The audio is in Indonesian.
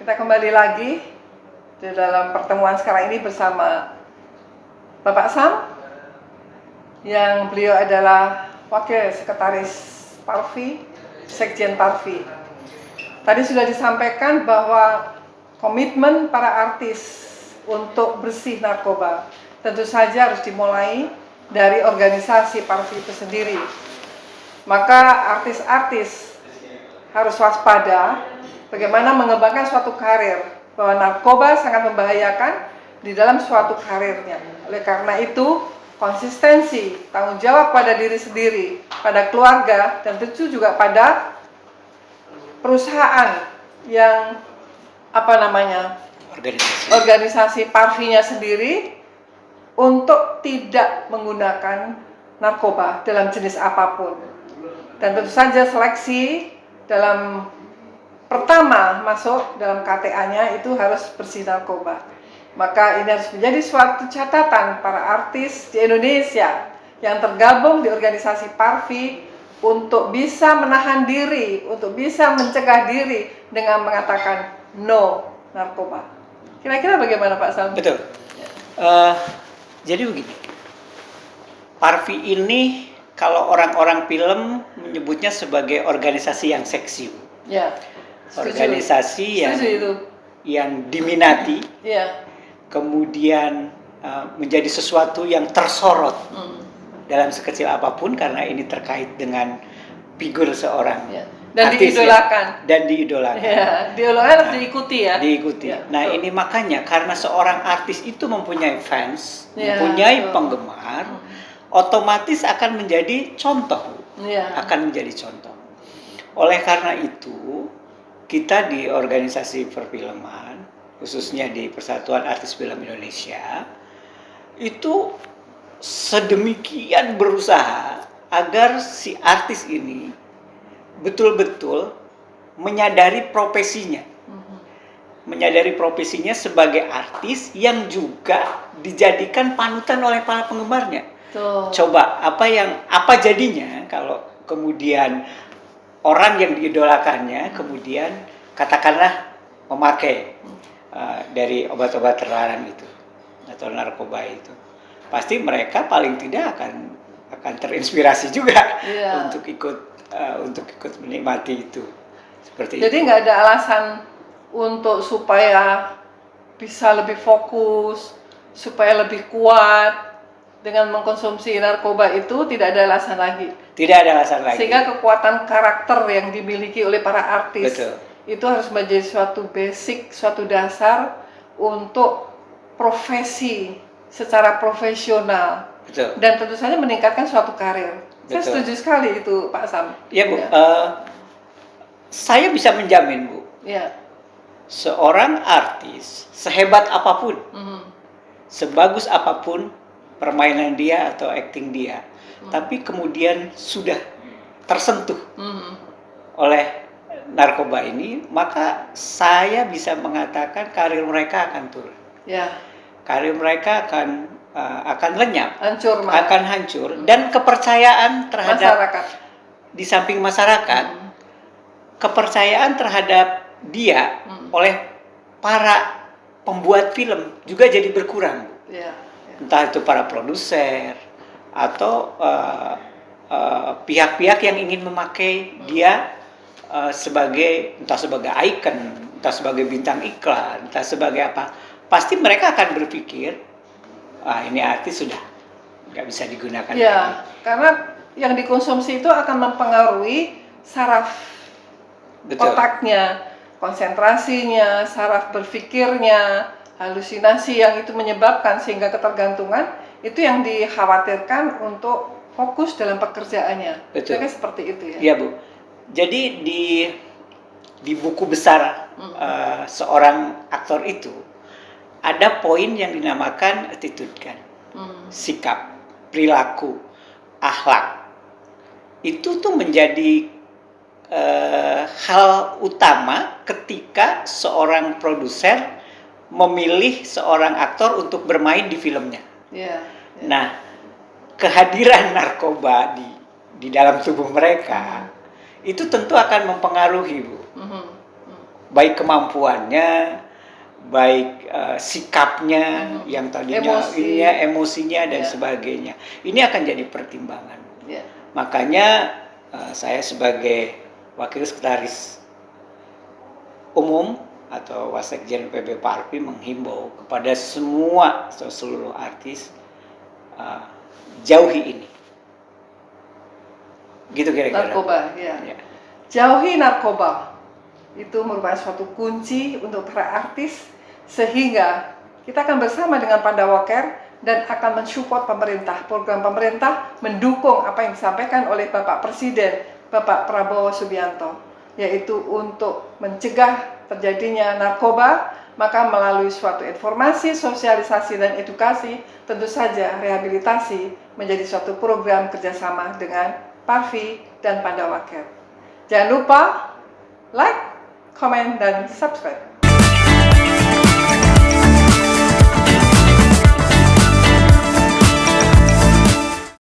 Kita kembali lagi di dalam pertemuan sekarang ini bersama Bapak Sam, yang beliau adalah Wakil Sekretaris Parvi, Sekjen Parvi. Tadi sudah disampaikan bahwa komitmen para artis untuk bersih narkoba tentu saja harus dimulai dari organisasi Parvi itu sendiri. Maka artis-artis harus waspada bagaimana mengembangkan suatu karir, bahwa narkoba sangat membahayakan di dalam suatu karirnya. Oleh karena itu, konsistensi, tanggung jawab pada diri sendiri, pada keluarga, dan tentu juga pada perusahaan yang organisasi Parvinya sendiri untuk tidak menggunakan narkoba dalam jenis apapun. Dan tentu saja seleksi dalam pertama masuk dalam KTA-nya itu harus bersih narkoba. Maka ini harus menjadi suatu catatan para artis di Indonesia yang tergabung di organisasi Parvi untuk bisa menahan diri, untuk bisa mencegah diri dengan mengatakan no narkoba. Kira-kira bagaimana Pak Sam? Betul. Jadi begini, Parvi ini kalau orang-orang film menyebutnya sebagai organisasi yang seksi. Ya. Organisasi yang diminati, kemudian menjadi sesuatu yang tersorot dalam sekecil apapun karena ini terkait dengan figur seorang dan artis diidolakan. Diidolakan harus diikuti ya. Diikuti. Nah ini makanya karena seorang artis itu mempunyai fans, mempunyai penggemar, otomatis akan menjadi contoh, akan menjadi contoh. Oleh karena itu kita di organisasi perfilman, khususnya di Persatuan Artis Film Indonesia, itu sedemikian berusaha agar si artis ini betul-betul menyadari profesinya. Menyadari profesinya sebagai artis yang juga dijadikan panutan oleh para penggemarnya. Coba apa jadinya kalau kemudian orang yang diidolakannya kemudian katakanlah memakai dari obat-obat terlarang itu atau narkoba itu, pasti mereka paling tidak akan terinspirasi juga untuk ikut menikmati itu. Seperti jadi nggak ada alasan untuk supaya bisa lebih fokus, supaya lebih kuat dengan mengkonsumsi narkoba itu, tidak ada alasan lagi. Tidak ada alasan lagi. Sehingga kekuatan karakter yang dimiliki oleh para artis itu harus menjadi suatu basic, suatu dasar untuk profesi secara profesional. Dan tentu saja meningkatkan suatu karir. Saya setuju sekali itu Pak Sam. Ya Bu, saya bisa menjamin Bu, seorang artis sehebat apapun, sebagus apapun permainan dia atau acting dia, tapi kemudian sudah tersentuh oleh narkoba ini, maka saya bisa mengatakan karir mereka akan turun. Karir mereka akan lenyap, akan hancur, dan kepercayaan terhadap masyarakat. Di samping masyarakat, kepercayaan terhadap dia oleh para pembuat film juga jadi berkurang. Entah itu para produser atau pihak-pihak yang ingin memakai dia entah sebagai icon, entah sebagai bintang iklan, entah sebagai apa, pasti mereka akan berpikir, ini artis sudah nggak bisa digunakan lagi. Karena yang dikonsumsi itu akan mempengaruhi saraf otaknya, konsentrasinya, saraf berpikirnya, halusinasi yang itu menyebabkan sehingga ketergantungan itu yang dikhawatirkan untuk fokus dalam pekerjaannya. Jadi seperti itu ya. Iya Bu. Jadi di buku besar seorang aktor itu ada poin yang dinamakan attitude kan, sikap, perilaku, akhlak. Itu tuh menjadi hal utama ketika seorang produser memilih seorang aktor untuk bermain di filmnya. Nah, kehadiran narkoba di dalam tubuh mereka itu tentu akan mempengaruhi Bu. baik kemampuannya, baik sikapnya, yang tadinya emosinya dan sebagainya. Ini akan jadi pertimbangan. Makanya saya sebagai Wakil Sekretaris Umum atau Wasekjen PB Parvi menghimbau kepada seluruh artis, jauhi ini. Gitu kira-kira. Narkoba, ya. Jauhi narkoba. Itu merupakan suatu kunci untuk para artis, sehingga kita akan bersama dengan Pandawa Care dan akan mensupport pemerintah, program pemerintah mendukung apa yang disampaikan oleh Bapak Presiden, Bapak Prabowo Subianto, yaitu untuk mencegah terjadinya narkoba. Maka melalui suatu informasi, sosialisasi, dan edukasi, tentu saja rehabilitasi menjadi suatu program kerjasama dengan Parvi dan Pandawa Care. Jangan lupa like, comment, dan subscribe.